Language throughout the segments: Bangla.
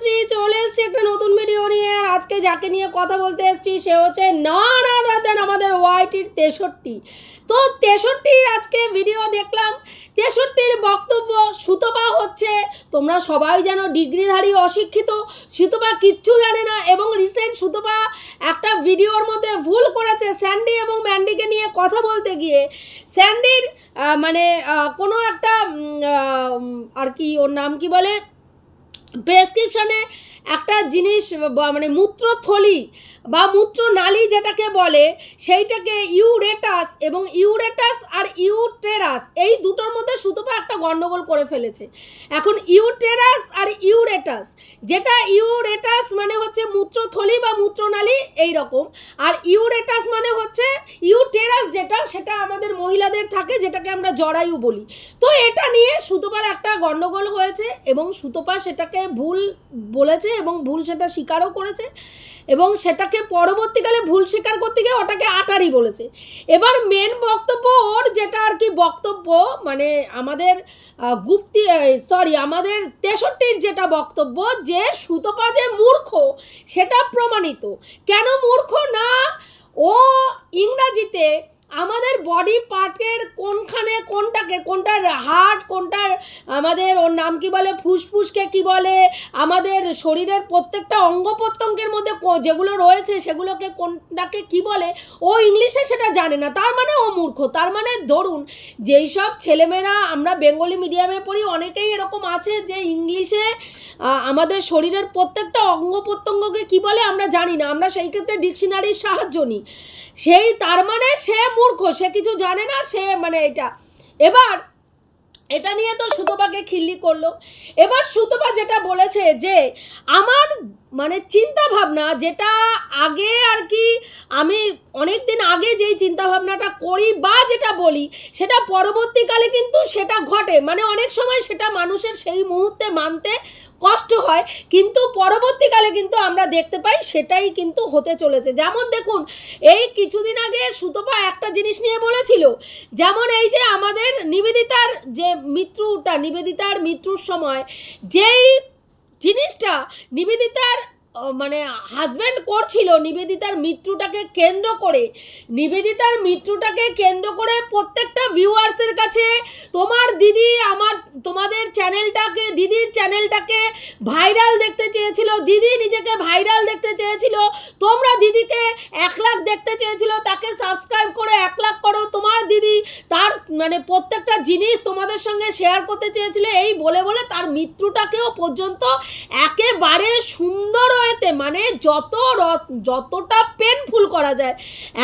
তনুশ্রী চলে এসেছি একটা নতুন ভিডিও নিয়ে। আর আজকে যাকে নিয়ে কথা বলতে এসেছি সে হচ্ছে নন আদার দ্যান আমাদের ওয়াইটির 63। তো 63 আজকে ভিডিও দেখলাম। 63 বক্তব্য সুতপা হচ্ছে, তোমরা সবাই জানো ডিগ্রিধারী অশিক্ষিত, সুতপা কিচ্ছু জানে না। এবং রিসেন্ট সুতপা একটা ভিডিওর মধ্যে ভুল করেছে স্যান্ডি এবং ম্যান্ডিকে নিয়ে কথা বলতে গিয়ে। স্যান্ডির মানে কোনো একটা আর কি ওর নাম কি বলে প্রেসক্রিপশানে একটা জিনিস মানে মূত্রথলি বা মূত্রনালী যেটাকে বলে সেইটাকে ইউরেটাস এবং ইউরেটাস আর ইউটেরাস এই দুটোর মধ্যে সুতপা একটা গন্ডগোল করে ফেলেছে। এখন ইউটেরাস আর ইউরেটাস, যেটা ইউরেটাস মানে হচ্ছে মূত্রথলি বা মূত্রনালী এই রকম, আর ইউরেটাস মানে হচ্ছে ইউটেরাস যেটা সেটা আমাদের মহিলাদের থাকে, যেটাকে আমরা জরায়ু বলি। তো এটা নিয়ে সুতপার একটা গন্ডগোল হয়েছে এবং সুতপা সেটাকে ভুল বলেছে এবং ভুল সেটা স্বীকারও করেছে এবং সেটাকে পরবর্তীকালে ভুল স্বীকার করতে গিয়ে ওটাকে আটারি বলেছে। এবার মেন বক্তব্য ওর যেটা আর কি বক্তব্য মানে আমাদের আমাদের 63 যেটা বক্তব্য যে সুতপা যে মূর্খ সেটা প্রমাণিত। কেন মূর্খ না, ও ইংরাজিতে আমাদের বডি পার্টের কোনখানে কোনটাকে, কোনটার হার্ট, কোনটার আমাদের ওর নাম কি বলে ফুসফুসকে কি বলে, আমাদের শরীরের প্রত্যেকটা অঙ্গ প্রত্যঙ্গের মধ্যে যেগুলো রয়েছে সেগুলোকে কোনটাকে কি বলে, ও ইংলিশে সেটা জানে না, তার মানে ও মূর্খ। তার মানে ধরুন যেই সব ছেলেমেয়েরা আমরা বেঙ্গলি মিডিয়ামে পড়ি অনেকেই এরকম আছে যে ইংলিশে আমাদের শরীরের প্রত্যেকটা অঙ্গ প্রত্যঙ্গকে কি বলে আমরা জানি না, আমরা সেই ক্ষেত্রে ডিকশনারির সাহায্য নিই। সেই তার মানে সে মূর্খ, সে কিছু জানে না, সে মানে এটা। এবার এটা নিয়ে তো সুতপাকে খিল্লি করলো। এবার সুতপা যেটা বলেছে যে আমার মানে চিন্তা ভাবনা যেটা আগে আর কি আমি অনেক দিন আগে যেই চিন্তা ভাবনাটা করি বা যেটা বলি সেটা পরবর্তীকালে কিন্তু সেটা ঘটে, মানে অনেক সময় সেটা মানুষের সেই মুহূর্তে মানতে কষ্ট হয়, কিন্তু পরবর্তীকালে কিন্তু আমরা দেখতে পাই সেটাই কিন্তু হতে চলেছে। যেমন দেখুন এই কিছুদিন আগে সুতপা একটা জিনিস নিয়ে বলেছিল, যেমন এই যে আমাদের নিবেদিতার যে নিবেদিতার মৃত্যুর সময় যেই জিনিসটা নিবেদিতার মানে হাজব্যান্ড করছিল, নিবেদিতার মৃত্যুটাকে কেন্দ্র করে প্রত্যেকটা ভিউয়ার্সের কাছে তোমার দিদি তোমাদের চ্যানেলটাকে, দিদির চ্যানেলটাকে ভাইরাল দেখতে চেয়েছিল, দিদি নিজেকে ভাইরাল দেখতে চেয়েছিল, তোমরা দিদিকে 1 লাখ দেখতে চেয়েছিল, তাকে সাবস্ক্রাইব করে 1 লাখ করো, তোমার দিদি তার মানে প্রত্যেকটা জিনিস তোমাদের সঙ্গে শেয়ার করতে চেয়েছিল, এই বলে বলে তার মৃত্যুটাকেও পর্যন্ত একেবারে সুন্দর হয়েতে মানে যতটা পেনফুল করা যায়,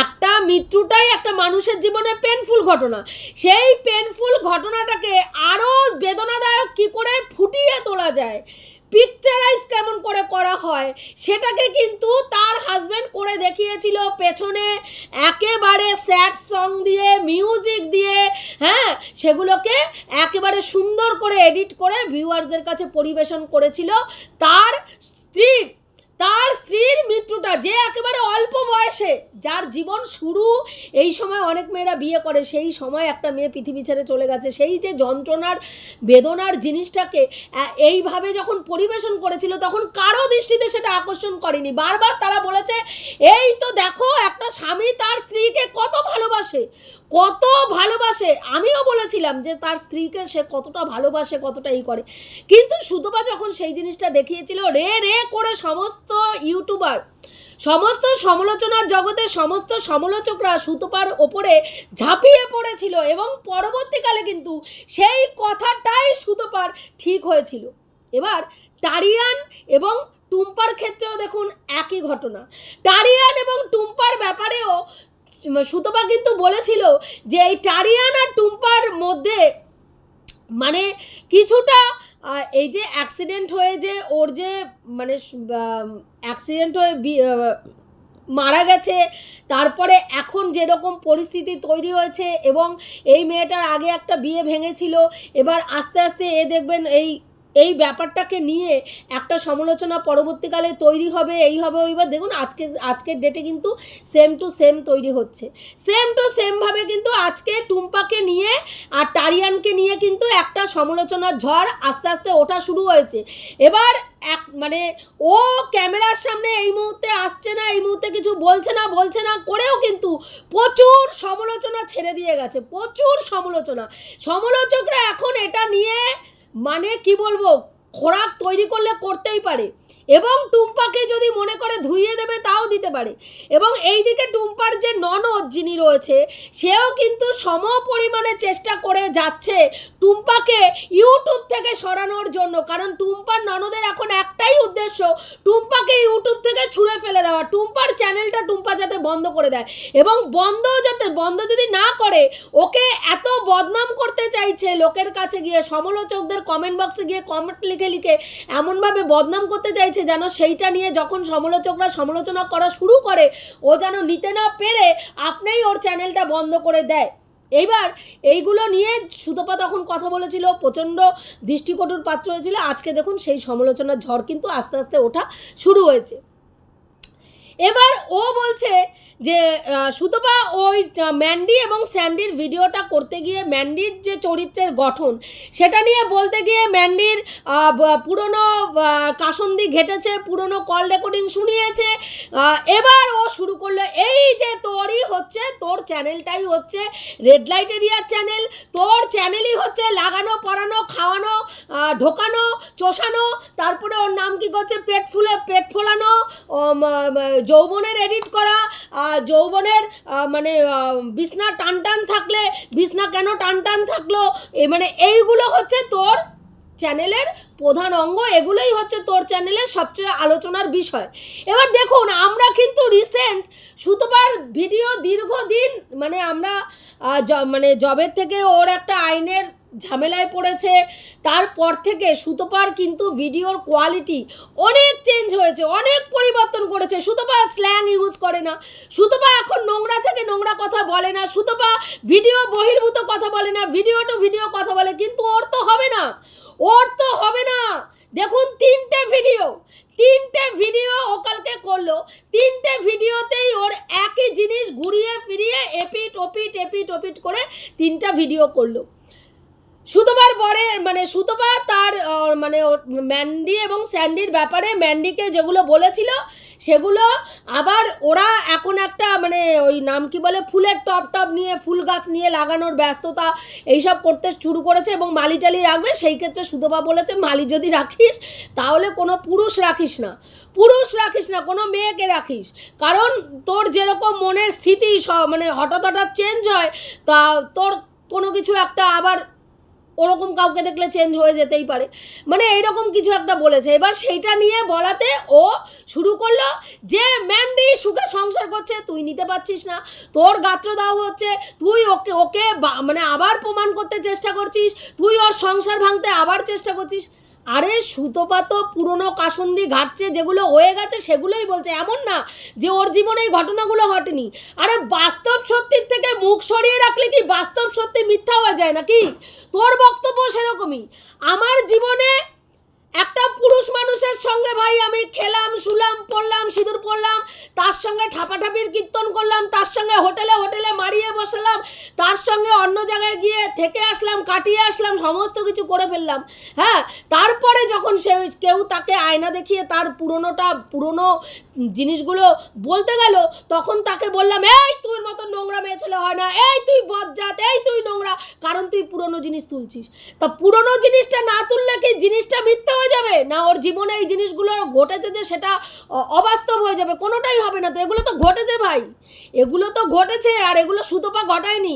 একটা মৃত্যুটাই একটা মানুষের জীবনে পেনফুল ঘটনা, সেই পেনফুল ঘটনাটাকে আরও বেদনাদায়ক কি করে ফুটিয়ে তোলা যায়, পিকচারাইজ কেমন করে করা হয় সেটাকে কিন্তু তার হাজব্যান্ড করে দেখিয়েছিল। পেছনে একেবারে স্যাড সং দিয়ে, মিউজিক দিয়ে, হ্যাঁ, সেগুলোকে একেবারে সুন্দর করে এডিট করে ভিউয়ার্সদের কাছে পরিবেশন করেছিল। তার স্ত্রীর মৃত্যুটা, যে একেবারে অল্প বয়সে, যার জীবন শুরু, এই সময় অনেক মেয়েরা বিয়ে করে, সেই সময় একটা মেয়ে পৃথিবী ছেড়ে চলে গেছে, সেই যে যন্ত্রণার বেদনার জিনিসটাকে এইভাবে যখন পরিবেশন করেছিল তখন কারো দৃষ্টিতে সেটা আকর্ষণ করেনি। বারবার তারা বলেছে এই তো দেখো একটা স্বামী তার স্ত্রীকে কত ভালোবাসে। আমিও বলেছিলাম যে তার স্ত্রীকে সে কতটা ভালোবাসে, কতটা করে, কিন্তু সুতপা যখন সেই জিনিসটা দেখিয়েছিল রে করে সমস্ত ইউটিউবার, সমস্ত সমালোচনার জগতে সমস্ত সমালোচকরা সুতপার ওপরে ঝাঁপিয়ে পড়েছিল এবং পরবর্তীকালে কিন্তু সেই কথাটাই সুতপার ঠিক হয়েছিল। এবার টারিয়ান এবং টুম্পার ক্ষেত্রেও দেখুন একই ঘটনা। টারিয়ান এবং টুম্পার ব্যাপারেও সুতপা কিন্তু বলেছিল যে এই টারিয়ান আর টুম্পার মধ্যে মানে কিছুটা এই যে অ্যাক্সিডেন্ট হয়ে যে ওর যে মানে অ্যাক্সিডেন্ট হয়ে মারা গেছে, তারপরে এখন যেরকম পরিস্থিতি তৈরি হয়েছে এবং এই মেয়েটার আগে একটা বিয়ে ভেঙেছিল, এবার আস্তে আস্তে দেখবেন এই ব্যাপারটাকে নিয়ে একটা সমালোচনা পরবর্তীকালে তৈরি হবে, এই হবে ওই হবে। দেখুন আজকের ডেটে কিন্তু সেম টু সেম তৈরি হচ্ছে, সেম টু সেমভাবে কিন্তু আজকে টুম্পাকে নিয়ে আর টারিয়ানকে নিয়ে কিন্তু একটা সমালোচনার ঝড় আস্তে আস্তে ওঠা শুরু হয়েছে। এবার মানে ও ক্যামেরার সামনে এই মুহূর্তে আসছে না, এই মুহূর্তে কিছু বলছে না করেও কিন্তু প্রচুর সমালোচনা ছেড়ে দিয়ে গেছে, প্রচুর সমালোচকরা এখন এটা নিয়ে মানে কি বলবো খোরাক তৈরি করলে করতেই পারে, এবং টুম্পাকে যদি মনে করে ধুইয়ে দেবে তাও দিতে পারে। এবং এই দিকে টুম্পার যে ননদ যিনি রয়েছে সেও কিন্তু সম পরিমাণে চেষ্টা করে যাচ্ছে টুম্পাকে ইউটিউব থেকে সরানোর জন্য, কারণ টুম্পার ননদের এখন একটাই উদ্দেশ্য টুম্পাকে ইউটিউব থেকে ছুঁড়ে ফেলে দেওয়া, টুম্পার চ্যানেলটা টুম্পা যাতে বন্ধ করে দেয়, এবং বন্ধ যদি না করে ওকে এত বদনাম করতে চাইছে লোকের কাছে গিয়ে, সমালোচকদের কমেন্ট বক্সে গিয়ে কমেন্ট লিখে এমনভাবে বদনাম করতে চাইছে যেন সেইটা নিয়ে যখন সমালোচকরা সমালোচনা করা শুরু করে ও যেন নিতে না পেরে আপনিই ওর চ্যানেলটা বন্ধ করে দেয়। এইবার এইগুলো নিয়ে সুতপা তখন কথা বলেছিল, প্রচণ্ড দৃষ্টিকটুর পাত্র হয়েছিল। আজকে দেখুন সেই সমালোচনার ঝড় কিন্তু আস্তে আস্তে ওঠা শুরু হয়েছে। এবার ও বলছে যে সুতপা ওই ম্যান্ডি এবং স্যান্ডির ভিডিওটা করতে গিয়ে ম্যান্ডির যে চরিত্রের গঠন সেটা নিয়ে বলতে গিয়ে ম্যান্ডির পুরনো কাসন্দি ঘেটেছে, পুরনো কল রেকর্ডিং শুনিয়েছে। এবার ও শুরু করলো এই যে তোরই হচ্ছে, তোর চ্যানেলটাই হচ্ছে রেড লাইট এরিয়ার চ্যানেল, তোর চ্যানেলই হচ্ছে লাগানো পরানো খাওয়ানো ঢোকানো চোষানো, তারপরে ওর নাম কি করছে পেট ফোলানো, যৌবনের এডিট করা, যৌবনের মানে বিছনা টান থাকলে বিছনা কেন টান থাকলো, মানে এইগুলো হচ্ছে তোর চ্যানেলের প্রধান অঙ্গ, এগুলোই হচ্ছে তোর চ্যানেলের সবচেয়ে আলোচনার বিষয়। এবার দেখুন আমরা কিন্তু রিসেন্ট সুতপার ভিডিও দীর্ঘদিন মানে আমরা মানে জবের থেকে ওর একটা আইনের ঝামেলায় পড়েছে, তারপর থেকে সুতপার কিন্তু ভিডিওর কোয়ালিটি অনেক চেঞ্জ হয়েছে, অনেক পরিবর্তন করেছে। সুতপা স্ল্যাং ইউজ করে না, সুতপা এখন নোংরা থেকে নোংরা কথা বলে না, সুতপা ভিডিও বহির্ভূত কথা বলে না, ভিডিও টু ভিডিও কথা বলে, কিন্তু ওর তো হবে না। দেখুন তিনটে ভিডিও ও কালকে করলো, তিনটে ভিডিওতেই ওর একই জিনিস ঘুরিয়ে ফিরিয়ে এপিট ওপিট করে তিনটা ভিডিও করলো। সুতপার পরে মানে সুতপা তার মানে ম্যান্ডি এবং স্যান্ডির ব্যাপারে ম্যান্ডিকে যেগুলো বলেছিল সেগুলো আবার ওরা এখন একটা মানে ওই নাম কি বলে ফুলের টপ নিয়ে ফুল গাছ নিয়ে লাগানোর ব্যস্ততা এইসব করতে শুরু করেছে, এবং মালি টালি রাখবে। সেই ক্ষেত্রে সুতপা বলেছে মালি যদি রাখিস তাহলে কোনো পুরুষ রাখিস না, কোনো মেয়েকে রাখিস, কারণ তোর যেরকম মনের স্থিতি মানে হঠাৎ চেঞ্জ হয়, তা তোর কোনো কিছু একটা আবার ওরকম কাউকে দেখলে চেঞ্জ হয়ে যেতেই পারে, মানে এইরকম কিছু একটা বলেছে। এবার সেইটা নিয়ে বলাতে ও শুরু করলো যে ম্যান্ডি সুখে সংসার করছে, তুই নিতে পারছিস না, তোর গাত্রদাহ হচ্ছে, তুই ওকে মানে আবার প্রমাণ করতে চেষ্টা করছিস, তুই ওর সংসার ভাঙতে আবার চেষ্টা করছিস। আরে সুতপা তো পুরনো কাসন্দি ঘাটছে, যেগুলো হয়ে গেছে সেগুলোই বলছে, এমন না যে ওর জীবনে এই ঘটনাগুলো ঘটেনি। আরে বাস্তব সত্যির থেকে মুখ সরিয়ে রাখলে কি বাস্তব সত্যি মিথ্যা হয়ে যায় নাকি? তোর বক্তব্য সেরকমই। আমার জীবনে একটা পুরুষ মানুষের সঙ্গে ভাই আমি খেলাম শুলাম পড়লাম সিঁদুর পড়লাম, তার সঙ্গে ঠাপাঠাপির কীর্তন করলাম, তার সঙ্গে হোটেলে মারিয়ে বসালাম, তার সঙ্গে অন্য জায়গায় গিয়ে থেকে আসলাম, কাটিয়ে আসলাম, সমস্ত কিছু করে ফেললাম। হ্যাঁ, তারপরে যখন কেউ তাকে আয়না দেখিয়ে তার পুরনো জিনিসগুলো বলতে গেল, তখন তাকে বললাম এই তুই মতো নোংরা মেয়ে ছেলে হয় না, এই তুই বজ্জাত, এই তুই নোংরা, কারণ তুই পুরনো জিনিস তুলছিস। তা পুরনো জিনিসটা না তুললে কি জিনিসটা মিথ্যা হয়ে যাবে না? ওর জীবনে এই জিনিসগুলো ঘটেছে যে সেটা অবাস্তব হয়ে যাবে? কোনোটাই হবে না। তো এগুলো তো ঘটেছে ভাই, এগুলো তো ঘটেছে, আর এগুলো সুতপা ঘটায়নি।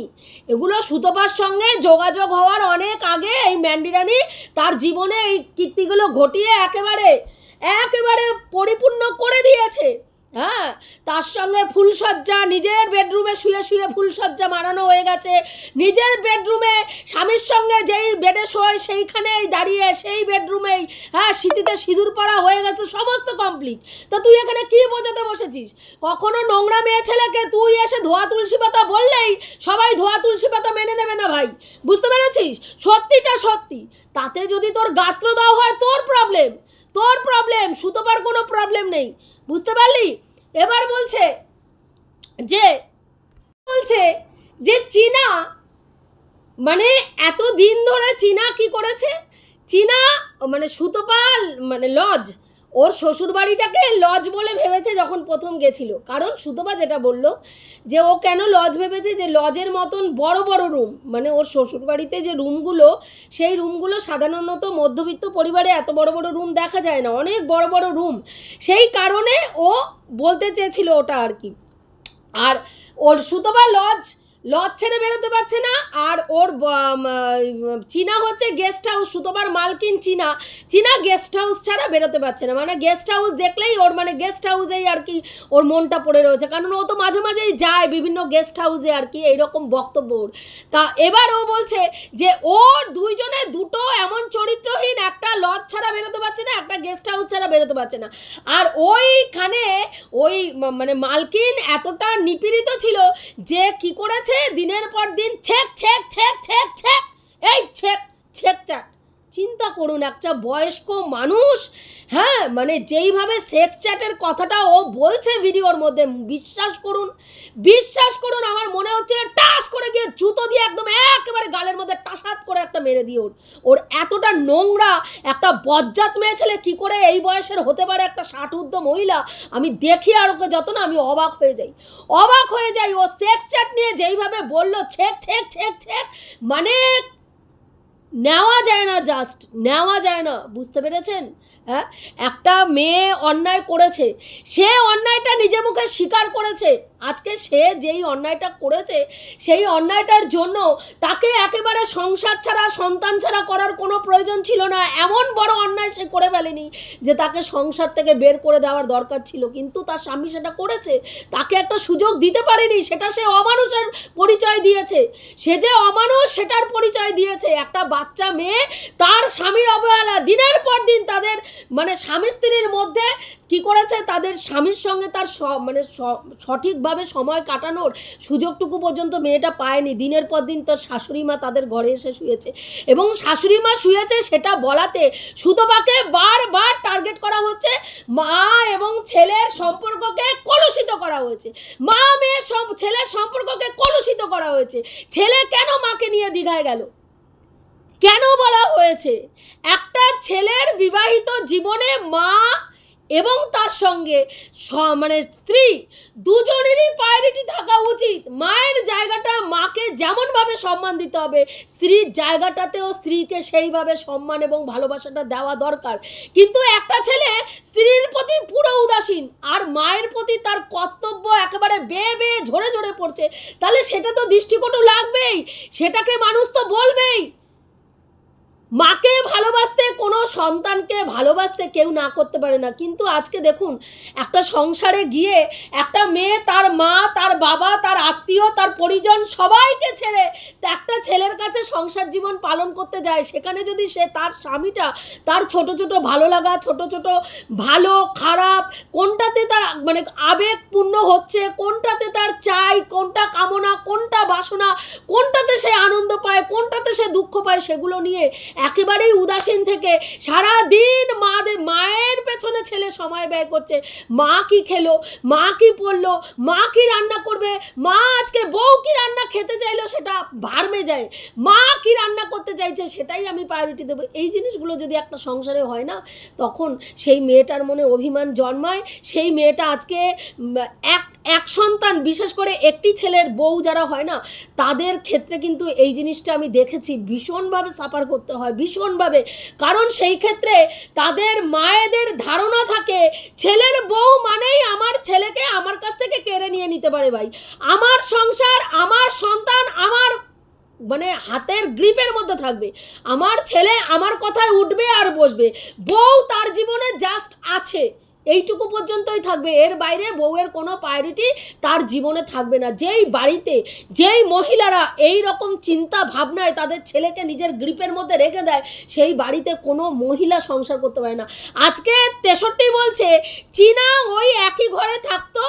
এগুলো সুতপার সঙ্গে যোগাযোগ হওয়ার অনেক আগে এই ম্যান্ডি রানী তার জীবনে এই কীর্তিগুলো ঘটিয়ে একেবারে পরিপূর্ণ করে দিয়েছে। হ্যাঁ, তার সঙ্গে ফুলসজ্জা, নিজের বেডরুমে শুয়ে শুয়ে ফুলসজ্জা মারানো হয়ে গেছে, নিজের বেডরুমে স্বামীর সঙ্গে যেই বেডে শোয় সেইখানেই দাঁড়িয়ে সেই বেডরুমেই হ্যাঁ সিঁথিতে সিঁদুর পরা হয়ে গেছে, সমস্ত কমপ্লিট। তা তুই এখানে কি বোঝাতে বসেছিস? কখনো নোংরা মেয়ে ছেলেকে তুই এসে ধোয়া তুলসী পাতা বললেই সবাই ধোয়া তুলসী পাতা মেনে নেবে না ভাই, বুঝতে পেরেছিস? সত্যিটা সত্যি, তাতে যদি তোর গাত্র দাও হয় তোর প্রবলেম, তোর প্রবলেম, সুতোপার কোনো প্রবলেম নেই, বুঝতে পারলি? এবার বলছে যে চীনা মানে এত দিন ধরে চীনা কি করেছে, চীনা মানে সুতোপাল মানে লজ, ওর শ্বশুরবাড়িটাকে লজ বলে ভেবেছে যখন প্রথম গেছিল। কারণ সুতপা যেটা বলল যে ও কেন লজ ভেবেছে, যে লজের মতন বড় বড় রুম, মানে ওর শ্বশুরবাড়িতে যে রুমগুলো সেই রুমগুলো সাধারণত মধ্যবিত্ত পরিবারে এত বড় বড় রুম দেখা যায় না, অনেক বড় বড় রুম, সেই কারণে ও বলতে চেয়েছিল ওটা আর কি। আর ওর সুতপা লজ ছেড়ে বেরোতে পারছে না, আর ওর চীনা হচ্ছে গেস্ট হাউস, সুতোবার মালকিন চীনা গেস্ট হাউস ছাড়া বেরোতে পারছে না, মানে গেস্ট হাউস দেখলেই ওর মানে গেস্ট হাউসেই আর কি ওর মনটা পড়ে রয়েছে, কারণ ও তো মাঝে মাঝেই যায় বিভিন্ন গেস্ট হাউসে আর কি, এইরকম বক্তব্য ওর। তা এবার ও বলছে যে ওর দুইজনে দুটো এমন চরিত্রহীন, একটা লজ ছাড়া বেরোতে পারছে না, একটা গেস্ট হাউস ছাড়া বেরোতে পারছে না। আর ওইখানে ওই মানে মালকিন এতটা নিপীড়িত ছিল যে কি করেছে দিনের পর দিন check check check check check এই ছেক ছেক চাট। চিন্তা করুন, একটা বয়স্ক মানুষ হ্যাঁ মানে যেইভাবে সেক্স চ্যাটের কথাটা ও বলছে ভিডিওর মধ্যে, বিশ্বাস করুন আমার মনে হচ্ছে টাস করে গিয়ে জুতো দিয়ে একদম একেবারে গালের মধ্যে টাসাত করে একটা মেরে দিয়ে ওর এতটা নোংরা একটা বজ্জাত মেয়ে ছেলে কি করে এই বয়সের হতে পারে একটা 60 ঊর্ধ্ব মহিলা, আমি দেখি আর ওকে যত না আমি অবাক হয়ে যাই। ও সেক্স চ্যাট নিয়ে যেইভাবে বললো ছেক ছেক ছেক ছেক, মানে নেওয়া যায় না, জাস্ট নেওয়া যায় না, বুঝতে পেরেছেন? হ্যাঁ, একটা মেয়ে অন্যায় করেছে, সে অন্যায়টা নিজে মুখে স্বীকার করেছে। আজকে সে যেই অন্যায়টা করেছে সেই অন্যায়টার জন্য তাকে একেবারে সংসার ছাড়া সন্তান ছাড়া করার কোনো প্রয়োজন ছিল না, এমন বড় অন্যায় সে করে ফেলেনি যে তাকে সংসার থেকে বের করে দেওয়ার দরকার ছিল, কিন্তু তার স্বামী সেটা করেছে, তাকে একটা সুযোগ দিতে পারেনি, সেটা সে অমানুষের পরিচয় দিয়েছে, সে যে অমানুষ সেটার পরিচয় দিয়েছে। একটা বাচ্চা মেয়ে তার স্বামীর অবহেলা, দিনের পর দিন তাদের মানে স্বামী স্ত্রীর মধ্যে কি করেছে, তাদের স্বামীর সঙ্গে তার মানে সঠিকভাবে সময় কাটানোর সুযোগটুকু পর্যন্ত মেয়েটা পায়নি। দিনের পর দিন তার শাশুড়ি মা তাদের ঘরে এসে শুয়েছে, এবং শাশুড়ি মা শুয়েছে সেটা বলাতে সুতপাকে বারবার টার্গেট করা হচ্ছে, মা এবং ছেলের সম্পর্ককে কলুষিত করা হয়েছে, মা মেয়ের ছেলের সম্পর্ককে কলুষিত করা হয়েছে। ছেলে কেন মাকে নিয়ে দীঘায় গেল, কেন বলা হয়েছে? একটা ছেলের বিবাহিত জীবনে মা এবং তার সঙ্গে মানে স্ত্রী দুজনেরই প্রায়োরিটি থাকা উচিত। মায়ের জায়গাটা মাকে যেমনভাবে সম্মান দিতে হবে, স্ত্রীর জায়গাটাতেও স্ত্রীকে সেইভাবে সম্মান এবং ভালোবাসাটা দেওয়া দরকার। কিন্তু একটা ছেলে স্ত্রীর প্রতি পুরো উদাসীন আর মায়ের প্রতি তার কর্তব্য একেবারে বেয়ে বেয়ে ঝরে ঝরে পড়ছে, তাহলে সেটা তো দৃষ্টিকটু লাগবেই, সেটাকে মানুষ তো বলবেই। মাকে ভালোবাসতে, কোনো সন্তানকে ভালোবাসতে কেউ না করতে পারে না, কিন্তু আজকে দেখুন একটা সংসারে গিয়ে একটা মেয়ে তার মা, তার বাবা, তার আত্মীয়, তার পরিজন সবাইকে ছেড়ে একটা ছেলের কাছে সংসার জীবন পালন করতে যায়, সেখানে যদি সে তার স্বামীটা তার ছোট ছোট ভালো লাগা, ছোট ছোট ভালো খারাপ কোনটাতে তার মানে আবেগপূর্ণ হচ্ছে, কোনটাতে তার চাই, কোনটা কামনা, কোনটা বাসনা, কোনটাতে সে আনন্দ পায়, কোনটাতে সে দুঃখ পায়, সেগুলো নিয়ে একেবারেই উদাসীন থেকে সারা দিন মায়ের পেছনে ছেলে সময় ব্যয় করছে। মা কি খেলো, মা কি পড়লো, মা কি রান্না করবে, মা আজকে বউ কি রান্না খেতে চাইলো সেটা ভাড়মে যায়, মা কি রান্না করতে চাইছে সেটাই আমি প্রায়োরিটি দেবো। এই জিনিসগুলো যদি একটা সংসারে হয় না, তখন সেই মেয়েটার মনে অভিমান জন্মায়। সেই মেয়েটা আজকে এক সন্তান, বিশেষ করে একটি ছেলের বউ যারা হয় না, তাদের ক্ষেত্রে কিন্তু এই জিনিসটা আমি দেখেছি ভীষণভাবে সাফার করতে হয়, ভীষণভাবে। কারণ সেই ক্ষেত্রে তাদের মায়েদের ধারণা থাকে ছেলের বউ মানেই আমার ছেলেকে আমার কাছ থেকে কেড়ে নিয়ে নিতে পারে, ভাই আমার সংসার, আমার সন্তান আমার মানে হাতের গ্রিপের মধ্যে থাকবে, আমার ছেলে আমার কথায় উঠবে আর বসবে, বউ তার জীবনে জাস্ট আছে, এইটুকু পর্যন্তই থাকবে, এর বাইরে বউয়ের কোনো প্রায়োরিটি তার জীবনে থাকবে না। যেই বাড়িতে যেই মহিলারা এই রকম চিন্তা ভাবনায় তাদের ছেলেকে নিজের গ্রিপের মধ্যে রেখে দেয়, সেই বাড়িতে কোনো মহিলা সংসার করতে পারে না। আজকে 63 বলছে চীনা ওই একই ঘরে থাকতো,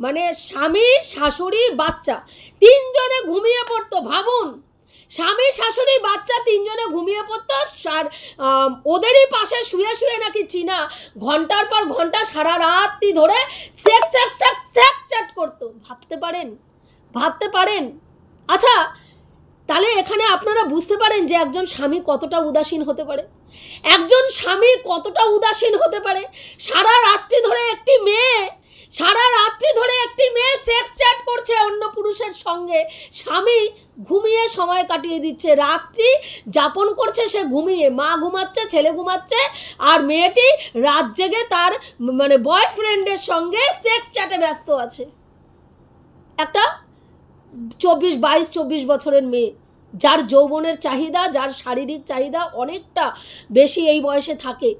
মানে স্বামী শাশুড়ি বাচ্চা তিনজনে ঘুমিয়ে পড়তো। ভাবুন, স্বামী শাশুড়ি বাচ্চা তিনজনে ঘুমিয়ে পড়তো, আর ওদেরই পাশে শুয়ে শুয়ে নাকি চীনা ঘন্টার পর ঘন্টা সারা রাত্রি ধরে sex sex sex sex chat করতো। ভাবতে পারেন, ভাবতে পারেন? আচ্ছা, তাহলে এখানে আপনারা বুঝতে পারেন যে একজন স্বামী কতটা উদাসীন হতে পারে, একজন স্বামী কতটা উদাসীন হতে পারে। সারা রাত্রি ধরে একটি মেয়ে সেক্স চ্যাট করছে অন্য পুরুষের সঙ্গে, স্বামী ঘুমিয়ে সময় কাটিয়ে দিচ্ছে, রাত্রি যাপন করছে সে ঘুমিয়ে, মা ঘুমাচ্ছে, ছেলে ঘুমাচ্ছে, আর মেয়েটি রাত জেগে তার মানে বয়ফ্রেন্ডের সঙ্গে সেক্স চ্যাটে ব্যস্ত আছে। একটা 22-24 বছরের মেয়ে, যার যৌবনের চাহিদা, যার শারীরিক চাহিদা অনেকটা বেশি এই বয়সে থাকে।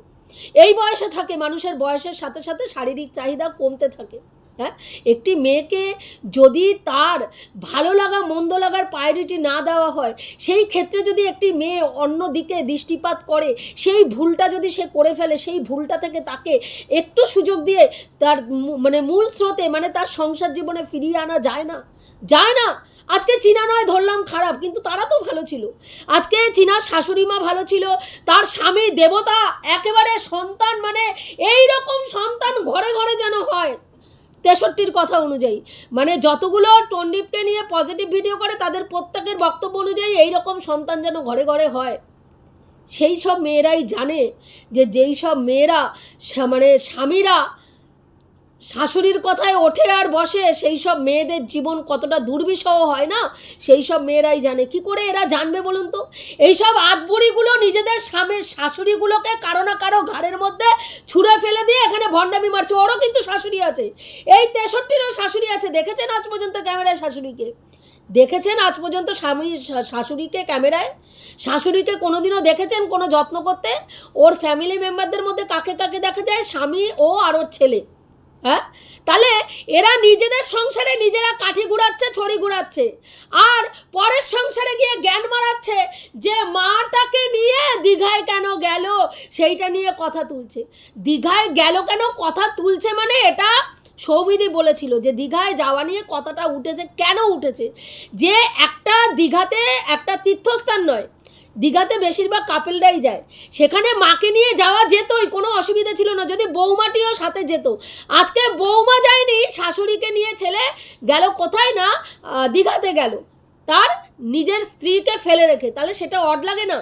এই বয়সে থাকে, মানুষের বয়সের সাথে সাথে শারীরিক চাহিদা কমতে থাকে। হ্যাঁ, একটি মেয়েকে যদি তার ভালো লাগা মন্দ লাগার প্রায়োরিটি না দেওয়া হয়, সেই ক্ষেত্রে যদি একটি মেয়ে অন্য দিকে দৃষ্টিপাত করে, সেই ভুলটা যদি সে করে ফেলে, সেই ভুলটা থেকে তাকে একটু সুযোগ দিয়ে তার মানে মূল স্রোতে, মানে তার সংসার জীবনে ফিরিয়ে আনা যায় না, যায় না। আজকে চীনা নয় ধরলাম খারাপ, কিন্তু তারা তো ভালো ছিল। আজকে চীনার শাশুড়ি মা ভালো ছিল, তার স্বামী দেবতা, একেবারে সন্তান, মানে এই রকম সন্তান ঘরে ঘরে যেন হয় 63 কথা অনুযায়ী। মানে যতগুলো টন্ডিপকে নিয়ে পজিটিভ ভিডিও করে তাদের প্রত্যেকের বক্তব্য অনুযায়ী এই রকম সন্তান যেন ঘরে ঘরে হয়। সেই সব মেয়েরাই জানে যে যেই সব মেয়েরা মানে স্বামীরা শাশুড়ির কথায় ওঠে আর বসে, সেই সব মেয়েদের জীবন কতটা দুর্বিষহ হয় না, সেই সব মেয়েরাই জানে। কি করে এরা জানবে বলুন তো? এইসব আদবুড়িগুলো নিজেদের স্বামীর শাশুড়িগুলোকে কারো না কারো ঘাড়ের মধ্যে ছুঁড়ে ফেলে দিয়ে এখানে ভণ্ডামি মারছে। ওরও কিন্তু শাশুড়ি আছে, এই 63-এরও শাশুড়ি আছে। দেখেছেন আজ পর্যন্ত ক্যামেরায় শাশুড়িকে? দেখেছেন আজ পর্যন্ত শাশুড়িকে ক্যামেরায়? শাশুড়িকে কোনোদিনও দেখেছেন কোনো যত্ন করতে? ওর ফ্যামিলি মেম্বারদের মধ্যে কাকে কাকে দেখা যায়? স্বামী, ও আর ওর ছেলে। হ্যাঁ, তাহলে এরা নিজেদের সংসারে নিজেরা কাঠি ঘুরাচ্ছে, ছড়ি ঘুরাচ্ছে, আর পরের সংসারে গিয়ে জ্ঞান মারাচ্ছে যে মাটাকে নিয়ে দীঘায় কেন গেল সেইটা নিয়ে কথা তুলছে। দীঘায় গেল কেন কথা তুলছে, মানে এটা সৌমিদি বলেছিল যে দীঘায় যাওয়া নিয়ে কথাটা উঠেছে। কেন উঠেছে? যে একটা দীঘাতে একটা তীর্থস্থান নয়, দীঘাতে বেশিরভাগ কাপেলরাই যায়, সেখানে মাকে নিয়ে যাওয়া যেতই, কোনো অসুবিধা ছিল না যদি বৌমাটিও সাথে যেত। আজকে বৌমা যায়নি, শাশুড়িকে নিয়ে ছেলে গেল কোথায় না, দীঘাতে গেল তার নিজের স্ত্রীকে ফেলে রেখে। তাহলে সেটা অড লাগে না?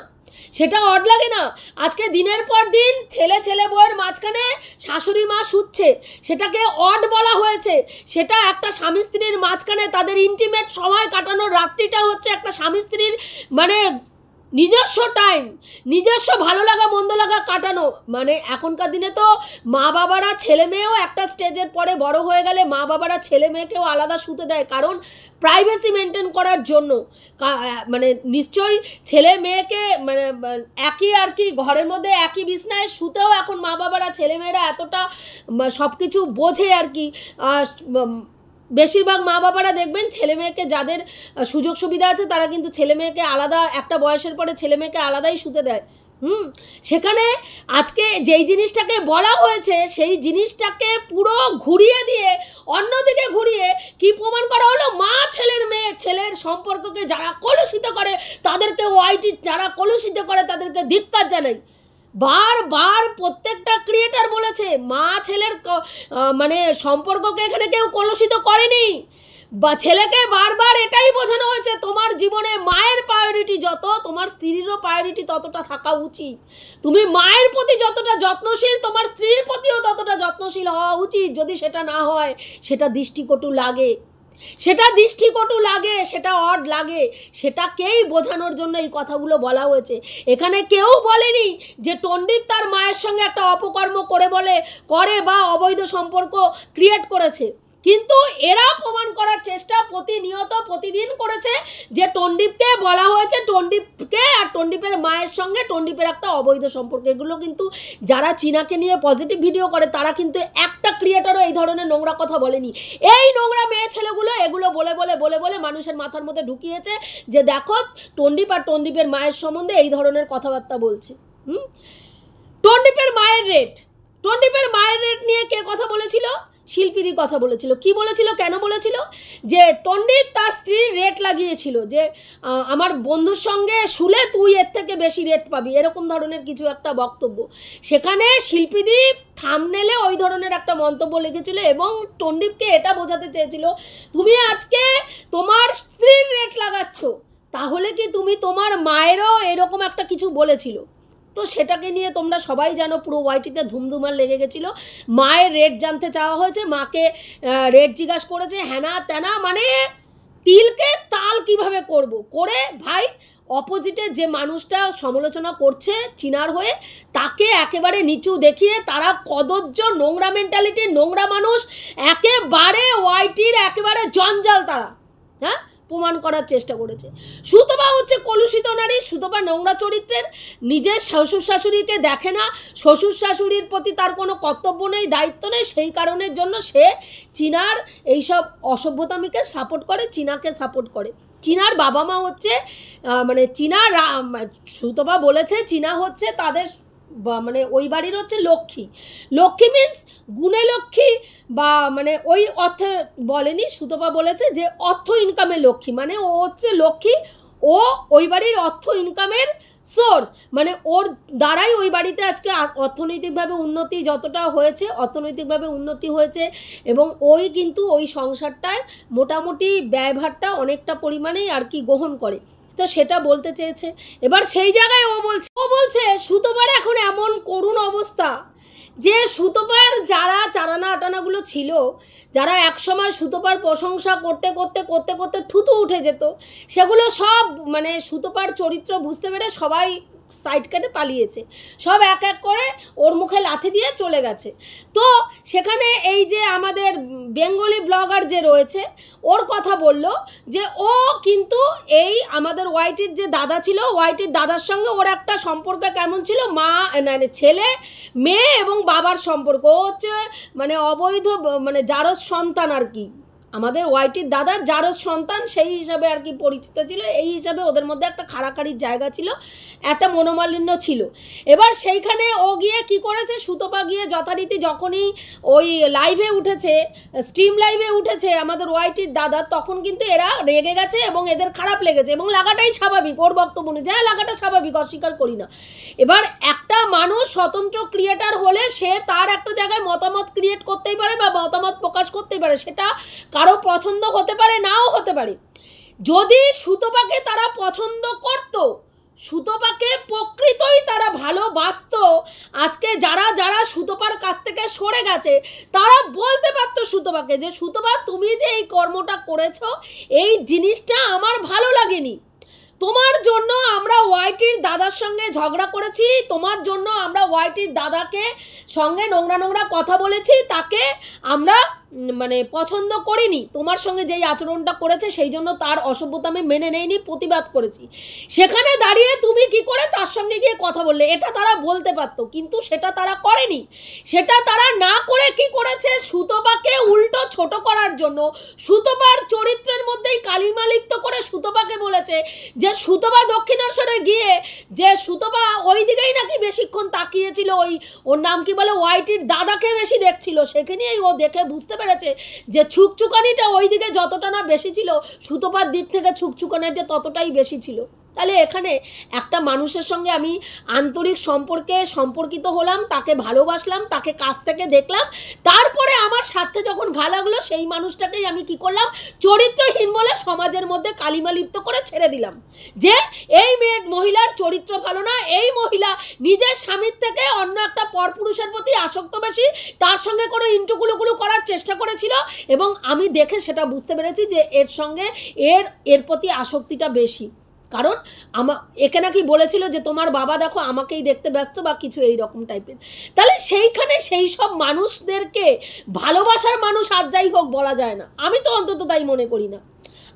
সেটা অড লাগে না? আজকে দিনের পর দিন ছেলে বউয়ের মাঝখানে শাশুড়ি মা শুচ্ছে, সেটাকে অড বলা হয়েছে। সেটা একটা স্বামী স্ত্রীর মাঝখানে তাদের ইন্টিমেট সময় কাটানোর রাত্রিটা হচ্ছে একটা স্বামী স্ত্রীর মানে নিজস্ব টাইম, নিজস্ব ভালো লাগা মন্দ লাগা কাটানো। মানে এখনকার দিনে তো মা বাবারা ছেলে মেয়েও একটা স্টেজের পরে বড় হয়ে গেলে মা বাবারা ছেলে মেয়েকেও আলাদা শুতে দেয়, কারণ প্রাইভেসি মেনটেন করার জন্য। মানে নিশ্চয়ই ছেলে মেয়েকে মানে একই আর কি ঘরের মধ্যে একই বিছনায় শুতেও এখন মা বাবারা ছেলে মেয়েরা এতটা সব কিছু বোঝে আর কি। বেশিরভাগ মা বাবারা দেখবেন ছেলে মেয়েকে, যাদের সুযোগ সুবিধা আছে তারা কিন্তু ছেলে মেয়েকে আলাদা, একটা বয়সের পরে ছেলে মেয়েকে আলাদাই শুতে দেয়। সেখানে আজকে যেই জিনিসটাকে বলা হয়েছে সেই জিনিসটাকে পুরো ঘুরিয়ে দিয়ে অন্যদিকে ঘুরিয়ে কি প্রমাণ করা হলো? মা ছেলের সম্পর্ককে যারা কলুষিত করে তাদেরকে ওআইটি, যারা কলুষিত করে তাদেরকে ধিক্কার জানাই। বারবার প্রত্যেকটা ক্রিয়েটার বলেছে মা ছেলের মানে সম্পর্ককে এখানে কেউ কলুষিত করেনি, বা ছেলেকে বারবার এটাই বোঝানো হয়েছে তোমার জীবনে মায়ের প্রায়োরিটি যত, তোমার স্ত্রীরও প্রায়োরিটি ততটা থাকা উচিত। তুমি মায়ের প্রতি যতটা যত্নশীল, তোমার স্ত্রীর প্রতিও ততটা যত্নশীল হওয়া উচিত। যদি সেটা না হয় সেটা দৃষ্টিকটু লাগে, সেটা অড লাগে, সেটাকেই বোঝানোর জন্য এই কথাগুলো বলা হয়েছে। এখানে কেউ বলেনি যে টন্ডিপ তার মায়ের সঙ্গে একটা অপকর্ম করে বা অবৈধ সম্পর্ক ক্রিয়েট করেছে, কিন্তু এরা প্রমাণ করার চেষ্টা প্রতিনিয়ত প্রতিদিন করেছে যে টন্ডিপকে বলা হয়েছে টন্ডিপকে আর টন্ডিপের মায়ের সঙ্গে টন্ডিপের একটা অবৈধ সম্পর্ক। এগুলো কিন্তু যারা চীনাকে নিয়ে পজিটিভ ভিডিও করে তারা কিন্তু একটা ক্রিয়েটারও এই ধরনের নোংরা কথা বলেনি। এই নোংরা মেয়ে ছেলেগুলো এগুলো বলে বলে বলে বলে মানুষের মাথার মধ্যে ঢুকিয়েছে যে দেখো টন্ডিপ আর টন্ডিপের মায়ের সম্বন্ধে এই ধরনের কথাবার্তা বলছে। টন্ডিপের মায়ের রেট নিয়ে কে কথা বলেছিল? শিল্পীরই কথা বলেছিল। কি বলেছিল, কেন বলেছিল? যে টন্ডিপ তার স্ত্রীর রেট লাগিয়েছিল যে আমার বন্ধুর সঙ্গে শুলে তুই এর থেকে বেশি রেট পাবি, এরকম ধরনের কিছু একটা বক্তব্য। সেখানে শিল্পীদীপ থাম্বনেলে ওই ধরনের একটা মন্তব্য লিখেছিল এবং টন্ডিপকে এটা বোঝাতে চেয়েছিল তুমি আজকে তোমার স্ত্রীর রেট লাগাচ্ছ, তাহলে কি তুমি তোমার মায়েরও এরকম একটা কিছু বলেছিল। তো সেটাকে নিয়ে তোমরা সবাই জানো পুরো ওয়াইটিতে ধুমধুমার লেগে গেছিলো। মায়ের রেট জানতে চাওয়া হয়েছে, মাকে রেট জিজ্ঞাসা করেছে, হ্যানা ত্যানা, মানে তিলকে তাল কিভাবে করব করে ভাই অপোজিটে যে মানুষটা সমালোচনা করছে চীনার হয়ে তাকে একেবারে নিচু দেখিয়ে তারা কদর্য নোংরা মেন্টালিটির নোংরা মানুষ, একেবারে ওয়াইটির একেবারে জঞ্জাল তারা, হ্যাঁ, প্রমাণ করার চেষ্টা করেছে। সুতপা হচ্ছে কলুষিত নারী, সুতপা নোংরা চরিত্রের, নিজের শ্বশুর শাশুড়িকে দেখে না, শ্বশুর শাশুড়ির প্রতি তার কোনো কর্তব্য নেই, দায়িত্ব নেই, সেই কারণের জন্য সে চীনার এইসব অসভ্যতামিকে সাপোর্ট করে, চীনাকে সাপোর্ট করে। চীনার বাবা মা হচ্ছে মানে সুতপা বলেছে চীনা হচ্ছে তাদের মানে ওই বাড়ির হচ্ছে লক্ষ্মী। লক্ষ্মী মিন্স গুণে লক্ষ্মী বা মানে ওই অর্থে বলেনি, সুতপা বলেছে যে অর্থ ইনকামের লক্ষ্মী, মানে ও হচ্ছে লক্ষ্মী, ও ওই বাড়ির অর্থ ইনকামের সোর্স, মানে ওর দ্বারাই ওই বাড়িতে আজকে অর্থনৈতিকভাবে উন্নতি যতটা হয়েছে, অর্থনৈতিকভাবে উন্নতি হয়েছে এবং ওই কিন্তু ওই সংসারটায় মোটামুটি ব্যয়ভারটা অনেকটা পরিমাণেই আর কি গ্রহণ করে। তো সেটা বলতে চেয়েছে। এবার সেই জায়গায় ও বলছে সুতপার এখন এমন করুণ অবস্থা যে সুতপার যারা চারানা আটানাগুলো ছিল, যারা একসময় সুতপার প্রশংসা করতে করতে করতে করতে থুতু উঠে যেত, সেগুলো সব মানে সুতপার চরিত্র বুঝতে পেরে সবাই সাইড কেটে পালিয়েছে, সব এক এক করে ওর মুখে লাথি দিয়ে চলে গেছে। তো সেখানে এই যে আমাদের বেঙ্গলি ব্লগার যে রয়েছে ওর কথা বলল যে ও কিন্তু এই আমাদের ওয়াইটির যে দাদা ছিল, ওয়াইটির দাদার সঙ্গে ওর একটা সম্পর্ক কেমন ছিল, মা মানে ছেলে মেয়ে এবং বাবার সম্পর্ক, ও হচ্ছে মানে অবৈধ মানে জারজ সন্তান আর কি, আমাদের ওয়াইটির দাদার জারজ সন্তান, সেই হিসাবে আর কি পরিচিত ছিল। এই হিসাবে ওদের মধ্যে একটা খাড়াখাড়ির জায়গা ছিল, একটা মনোমালিন্য ছিল। এবার সেইখানে ও গিয়ে কি করেছে, সুতপা গিয়ে যথারীতি যখনই ওই লাইভে উঠেছে, স্ট্রিম লাইভে উঠেছে আমাদের ওয়াইটির দাদা, তখন কিন্তু এরা রেগে গেছে এবং এদের খারাপ লেগেছে এবং লাগাটাই স্বাভাবিক, ওর বক্তব্য অনুযায়ী লাগাটা স্বাভাবিক, অস্বীকার করি না। এবার একটা মানুষ স্বতন্ত্র ক্রিয়েটার হলে সে তার একটা জায়গায় মতামত ক্রিয়েট করতেই পারে বা মতামত প্রকাশ করতেই পারে, সেটা কারো পছন্দ হতে পারে, নাও হতে পারে। যদি সুতপাকে তারা পছন্দ করত, সুতপাকে প্রকৃতই তারা ভালোবাসত, আজকে যারা যারা সুতপার কাছ থেকে সরে গেছে তারা বলতে পারতো সুতপাকে যে সুতপা তুমি যে এই কর্মটা করেছো এই জিনিসটা আমার ভালো লাগেনি, তোমার জন্য আমরা ওয়াইটির দাদার সঙ্গে ঝগড়া করেছি, তোমার জন্য আমরা ওয়াইটির দাদাকে সঙ্গে নোংরা নোংরা কথা বলেছি, তাকে আমরা মানে পছন্দ করিনি, তোমার সঙ্গে যেই আচরণটা করেছে সেই জন্য তার অসভ্যতা আমি মেনে নেইনি, প্রতিবাদ করেছি। সেখানে দাঁড়িয়ে তুমি কি করে তার সঙ্গে গিয়ে কথা বললে, এটা তারা বলতে পারতো, কিন্তু সেটা তারা করেনি। সেটা তারা না করে কি করেছে, সুতপাকে উল্টো ছোট করার জন্য সুতপার চরিত্রের মধ্যেই কালিমা লিপ্ত করে সুতপাকে বলেছে যে সুতপা দক্ষিণেশ্বরে গিয়ে যে সুতপা ওই দিকেই নাকি বেশিক্ষণ তাকিয়েছিল, ওর নাম কি বলে ওয়াইটির দাদাকে বেশি দেখছিল, সেখানেই ও দেখে বুঝতে পেরেছে যে ছুকছুকানিটা ওই দিকে যতটা না বেশি ছিল, সুতপার দিক থেকে ছুকছুকানিটা ততটাই বেশি ছিল। তাহলে এখানে একটা মানুষের সঙ্গে আমি আন্তরিক সম্পর্কিত হলাম, তাকে ভালোবাসলাম, তাকে কাছ থেকে দেখলাম, তারপরে আমার স্বার্থে যখন ঘা লাগলো সেই মানুষটাকেই আমি কি করলাম, চরিত্রহীন বলে সমাজের মধ্যে কালিমা লিপ্ত করে ছেড়ে দিলাম যে এই মহিলার চরিত্র ভালো না, এই মহিলা নিজের স্বামীর থেকে অন্য একটা পরপুরুষের প্রতি আসক্ত বেশি, তার সঙ্গে কোনো ইন্টুকুলুকুলু করার চেষ্টা করেছিল এবং আমি দেখে সেটা বুঝতে পেরেছি যে এর সঙ্গে এর প্রতি আসক্তিটা বেশি। কারণ একে নাকি বলেছিল যে তোমার বাবা দেখো আমাকেই দেখতে ব্যস্ত বা কিছু এই রকম টাইপের। তাহলে সেইখানে সেই সব মানুষদেরকে ভালোবাসার মানুষ আর যাই হোক বলা যায় না, আমি তো অন্তত তাই মনে করি না।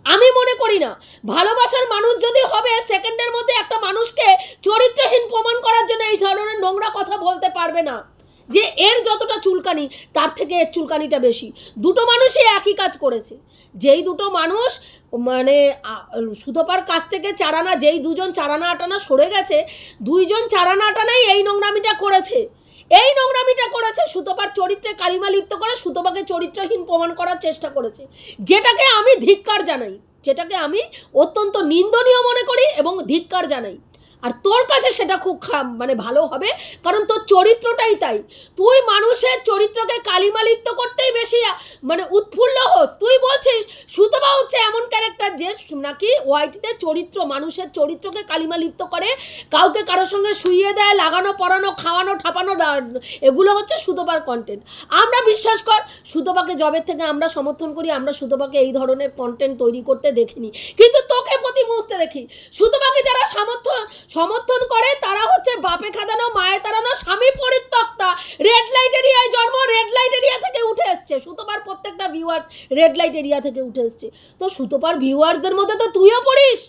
আমি মনে করি না ভালোবাসার মানুষ যদি হবে সেকেন্ডের মধ্যে একটা মানুষকে চরিত্রহীন প্রমাণ করার জন্য এই ধরনের নোংরা কথা বলতে পারবে না যে এর যতটা চুলকানি তার থেকে এর চুলকানিটা বেশি। দুটো মানুষই একই কাজ করেছে। যেই দুটো মানুষ মানে সুতপার কাছ থেকে চারানা, যেই দুজন চারানা আটানা সরে গেছে, দুইজন চারানা আটানাই এই নোংরামিটা করেছে। এই নোংরামিটা করেছে সুতপার চরিত্রে কালিমা লিপ্ত করে সুতপাকে চরিত্রহীন প্রমাণ করার চেষ্টা করেছে, যেটাকে আমি ধিক্কার জানাই, যেটাকে আমি অত্যন্ত নিন্দনীয় মনে করি এবং ধিক্কার জানাই। আর তোর কাছে সেটা খুব মানে ভালো হবে, কারণ তোর চরিত্রটাই তাই। তুই মানুষের চরিত্রকে কালিমা লিপ্ত করতেই বেশি মানে উৎফুল্ল হোস। তুই বলছিস সুতপা হচ্ছে এমন ক্যারেক্টার যে নাকি ওয়াইটিতে চরিত্র, মানুষের চরিত্রকে কালিমা লিপ্ত করে, কাউকে কারোর সঙ্গে শুইয়ে দেয়, লাগানো পরানো খাওয়ানো ঠাপানো, এগুলো হচ্ছে সুতপার কন্টেন্ট। আমরা বিশ্বাস কর সুতপাকে জবের থেকে আমরা সমর্থন করি, আমরা সুতপাকে এই ধরনের কন্টেন্ট তৈরি করতে দেখিনি, কিন্তু তোকে প্রতি মুহূর্তে দেখি। সুতপাকে যারা সমর্থন করে তারা হচ্ছে বাপে খাদানো মায়ে তাড়ানো স্বামী পরিত্যক্তা, রেড লাইট এরিয়ায় জন্ম, রেড লাইট এরিয়া থেকে উঠে এসছে। সুতপার প্রত্যেকটা ভিউয়ার্স রেড লাইট এরিয়া থেকে উঠে এসছে। তো সুতপার ভিউয়ার্সদের মধ্যে তো তুইও পড়িস,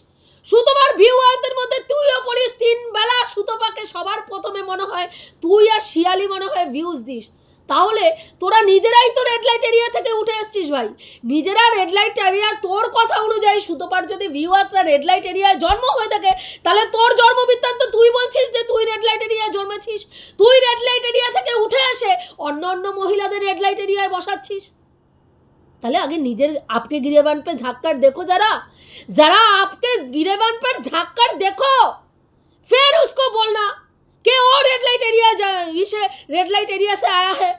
সুতপার ভিউয়ার্সদের মধ্যে তুইও পড়িস। 3 বেলা সুতপাকে সবার প্রথমে মনে হয় তুই আর শিয়ালি মনে হয় ভিউজ দিস। তাহলে তোরা নিজেরাই তো রেড লাইট এরিয়া থেকে উঠে এসছিস ভাই, নিজেরা রেড লাইট এরিয়া। তোর কথা অনুযায়ী সুতপার যদি ভিউয়ার্সরা রেড লাইট এরিয়ায় জন্ম হয়ে থাকে, তাহলে তোর জন্মবৃত্তান্ত তুই বলছিস যে তুই রেড লাইট এরিয়ায় জন্মেছিস, তুই রেড লাইট এরিয়া থেকে উঠে এসে অন্য মহিলাদের রেড লাইট এরিয়ায় বসাচ্ছিস। তাহলে আগে নিজের আপকে गिरेबान पे झाँककर देखो, जरा आपके गिरेबान पर झाँककर देखो, फिर उसको बोलना कि वो रेड लाइट एरिया इसे रेड लाइट एरिया से आया है।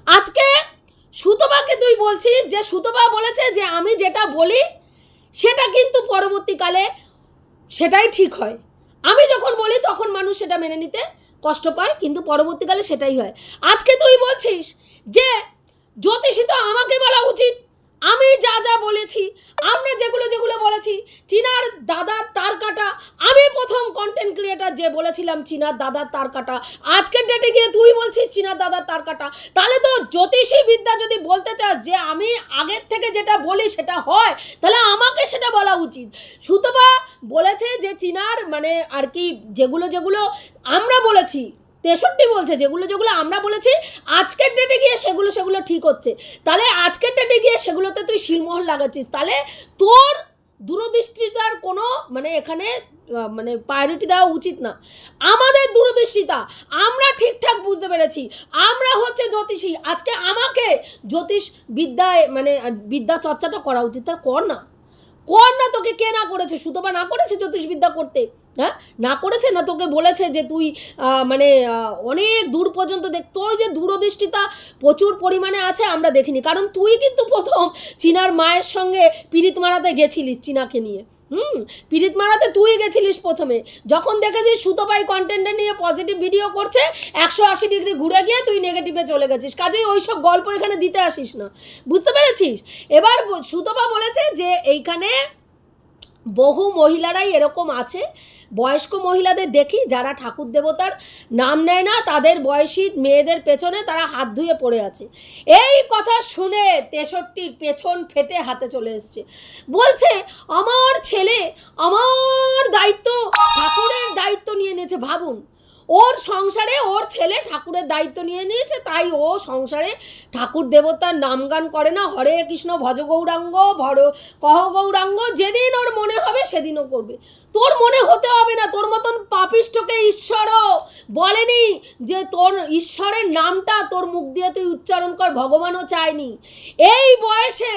আজকে সুতপাকে তুই বলছিস যে সুতপা বলেছে যে আমি যেটা বলি সেটা কিন্তু পরবর্তীকালে সেটাই ঠিক হয়। আমি যখন বলি তখন মানুষ সেটা মেনে নিতে কষ্ট পায়, কিন্তু পরবর্তীকালে সেটাই হয়। আজকে তুই বলছিস যে জ্যোতিষী তো আমাকে বলা উচিত, আমি যা যা বলেছি, আমরা যেগুলো বলেছি, চীনার দাদার তার কাটা, আমি প্রথম কন্টেন্ট ক্রিয়েটার যে বলেছিলাম চীনার দাদার তার কাটা, আজকের ডেটে গিয়ে তুই বলছিস চীনার দাদার তার কাটা। তাহলে তো জ্যোতিষী বিদ্যা যদি বলতে চাস যে আমি আগের থেকে যেটা বলি সেটা হয়, তাহলে আমাকে সেটা বলা উচিত। সুতপা বলেছে যে চীনার মানে আর কি যেগুলো আমরা বলেছি, 63 বলছে যেগুলো আমরা বলেছি আজকের ডেটে গিয়ে সেগুলো ঠিক হচ্ছে। তাহলে আজকের ডেটে গিয়ে সেগুলোতে তুই শিলমোহর লাগাচ্ছিস, তাহলে তোর দূরদৃষ্টিতার কোনো মানে এখানে মানে প্রায়োরিটি দেওয়া উচিত না। আমাদের দূরদৃষ্টিতা আমরা ঠিকঠাক বুঝতে পেরেছি, আমরা হচ্ছে জ্যোতিষী। আজকে আমাকে জ্যোতিষ বিদ্যায় মানে বিদ্যা চর্চাটা করা উচিত, তা কর না। তোকে কে না করেছে? সুতপা না করেছে জ্যোতিষবিদ্যা করতে? হ্যাঁ, না করেছে না? তোকে বলেছে যে তুই মানে অনেক দূর পর্যন্ত তোর যে দূরদৃষ্টিতা প্রচুর পরিমাণে আছে আমরা দেখিনি, কারণ তুই কিন্তু প্রথম চীনার মায়ের সঙ্গে পিরিত মারাতে গেছিলিস চীনাকে নিয়ে। পিরিত মারাতে তুই গেছিলিস প্রথমে, যখন দেখেছিস সুতপাই কন্টেন্টে নিয়ে পজিটিভ ভিডিও করছে 180 ডিগ্রি ঘুরে গিয়ে তুই নেগেটিভে চলে গেছিস। কাজেই ওই সব গল্প এখানে দিতে আসিস না, বুঝতে পেরেছিস? এবার সুতপা বলেছে যে এইখানে বহু মহিলারাই এরকম আছে, বয়স্ক মহিলাদের দেখি যারা ঠাকুর দেবতার নাম নেয় না, তাদের বয়সী মেয়েদের পেছনে তারা হাত ধুয়ে পড়ে আছে। এই কথা শুনে 63 পেছন ফেটে হাতে চলে এসছে, বলছে আমার ছেলে আমার দায়িত্ব, ঠাকুরের দায়িত্ব নিয়ে নিয়েছে। ভাবুন, ওর সংসারে ওর ছেলে ঠাকুরের দায়িত্ব নিয়ে নিয়েছে, তাই ও সংসারে ঠাকুর দেবতার নাম গান করে না, হরে কৃষ্ণ ভজ গৌরাঙ্গ কহ গৌরাঙ্গ, যেদিন ওর মনে হবে সেদিনও করবে। তোর মনে হতে হবে না, তোর মতন পাপিষ্ঠকে ঈশ্বরও বলেনি যে তোর ঈশ্বরের নামটা তোর মুখ দিয়ে তুই উচ্চারণ কর, ভগবানও চায়নি। এই বয়সে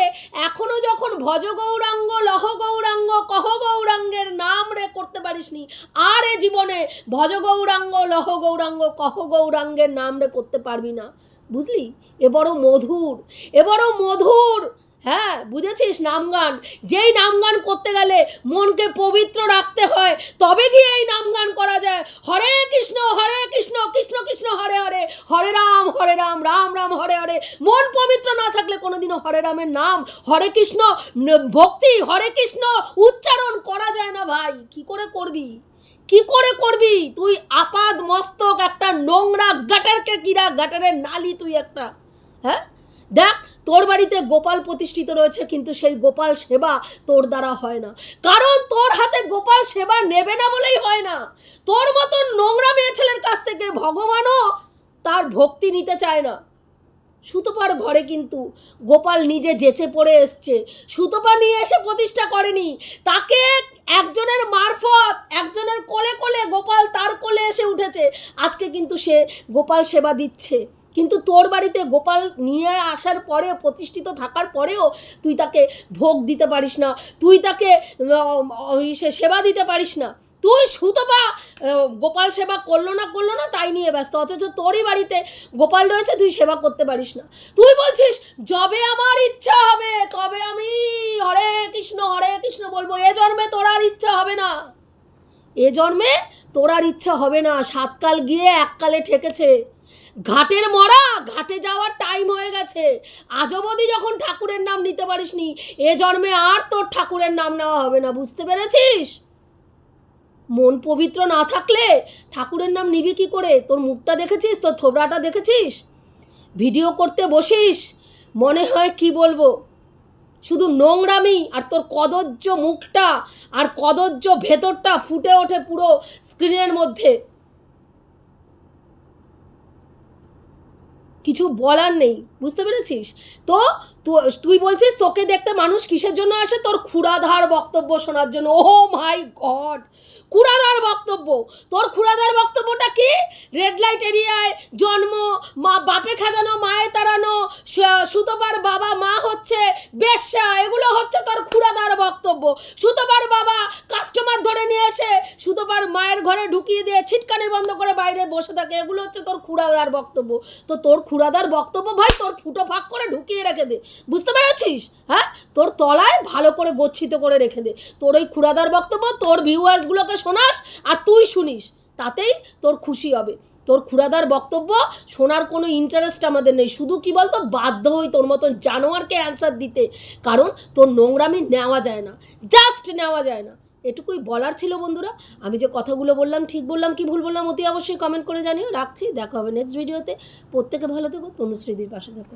এখনো যখন ভজ গৌরাঙ্গ লহ গৌরাঙ্গ কহ গৌরাঙ্গের নাম রে করতে পারিসনি, আর এ জীবনে ভজ গৌরাঙ্গ লহ গৌরাঙ্গ কহ গৌরাঙ্গের নাম রে করতে পারবি না, বুঝলি? এ বড় মধুর হ্যাঁ বুঝেছিস, নামগান। যেই নামগান করতে গেলে মনকে পবিত্র রাখতে হয়, তবে গিয়ে এই নামগান করা যায়। হরে কৃষ্ণ কৃষ্ণ কৃষ্ণ হরে হরে, হরে রাম রাম রাম হরে হরে। মন পবিত্র না থাকলে কোনোদিনও হরে রামের নাম, হরে কৃষ্ণ ভক্তি, হরে কৃষ্ণ উচ্চারণ করা যায় না ভাই। কি করে করবি, কি করে করবি তুই? আপাদ মস্তক একটা নোংরা গাটারকে কিরা, গাটারের নালি তুই একটা। হ্যাঁ দেখ, তোর বাড়িতে গোপাল প্রতিষ্ঠিত রয়েছে, কিন্তু সেই গোপাল সেবা তোর দ্বারা হয় না, কারণ তোর হাতে গোপাল সেবা নেবে না বলেই হয় না। তোর মতন নোংরা মেয়ে ছেলের কাছ থেকে ভগবানও তার ভক্তি নিতে চায় না। সুতপার ঘরে কিন্তু গোপাল নিজে যেচে পড়ে এসছে, সুতপা নিয়ে এসে প্রতিষ্ঠা করেনি, তাকে একজনের মারফত, একজনের কোলে কোলে গোপাল তার কোলে এসে উঠেছে। আজকে কিন্তু সে গোপাল সেবা দিচ্ছে, কিন্তু তোর বাড়িতে গোপাল নিয়ে আসার পরে, প্রতিষ্ঠিত থাকার পরেও তুই তাকে ভোগ দিতে পারিস না, তুই তাকে সেবা দিতে পারিস না। তুই সুতপা গোপাল সেবা করলো না তাই নিয়ে ব্যস্ত, অথচ তোরই বাড়িতে গোপাল রয়েছে, তুই সেবা করতে পারিস না। তুই বলছিস যবে আমার ইচ্ছা হবে তবে আমি হরে কৃষ্ণ বলবো। এ জন্মে তোর আর ইচ্ছা হবে না, এ জন্মে তোর আর ইচ্ছা হবে না। সাতকাল গিয়ে এককালে ঠেকেছে, ঘাটের মরা, ঘাটে যাওয়ার টাইম হয়ে গেছে। আজ অবধি যখন ঠাকুরের নাম নিতে পারিসনি, এ জন্মে আর তোর ঠাকুরের নাম নেওয়া হবে না, বুঝতে পেরেছিস? মন পবিত্র না থাকলে ঠাকুরের নাম নিবি কি করে? তোর মুখটা দেখেছিস, তোর থোবড়াটা দেখেছিস? ভিডিও করতে বসিস, মনে হয় কি বলবো, শুধু নোংরামি, আর তোর কদর্য মুখটা আর কদর্য ভেতরটা ফুটে ওঠে পুরো স্ক্রিনের মধ্যে। কিছু বলার নেই, বুঝতে পেরেছিস? তো তুই বলছিস তোকে দেখতে মানুষ কিসের জন্য আসে? তোর ক্ষুরাধার বক্তব্য শোনার জন্য। ও মাই গড, ক্ষুরাধার বক্তব্য! তোর ক্ষুরাধার বক্তব্যটা কি? রেড লাইট এরিয়ায় জন্ম, মা বাপে খেদানো, মায়ে তাড়ানো, সুতপার বাবা মা হচ্ছে বেশ্যা, এগুলো হচ্ছে তোর ক্ষুরাধার বক্তব্য। সুতপার বাবা কাস্টমার ধরে নিয়ে এসে সুতপার মায়ের ঘরে ঢুকিয়ে দিয়ে ছিটকানি বন্ধ করে বাইরে বসে থাকে, এগুলো হচ্ছে তোর ক্ষুরাধার বক্তব্য। তো তোর ক্ষুরাধার বক্তব্য ভাই তোর ফুটো ফাঁক করে ঢুকিয়ে রেখে দে, বুঝতে পেরেছিস? হ্যাঁ, তোর তলায় ভালো করে গচ্ছিত করে রেখে দে। তোর ওই ক্ষুরাধার বক্তব্য তোর ভিউয়ার্সগুলোকে শোনাস আর তুই শুনিস, তাতেই তোর খুশি হবে। তোর ক্ষুরাধার বক্তব্য শোনার কোনো ইন্টারেস্ট আমাদের নেই। শুধু কি বলতো, বাধ্য হই তোর মতন জানোয়ারকে অ্যান্সার দিতে, কারণ তোর নোংরামি নেওয়া যায় না, জাস্ট নেওয়া যায় না। এটুকুই বলার ছিল বন্ধুরা। আমি যে কথাগুলো বললাম ঠিক বললাম কি ভুল বললাম অতি অবশ্যই কমেন্ট করে জানিও। রাখছি, দেখা হবে নেক্সট ভিডিওতে। প্রত্যেকে ভালো থেকো, তনুশ্রীদির পাশে থেকো।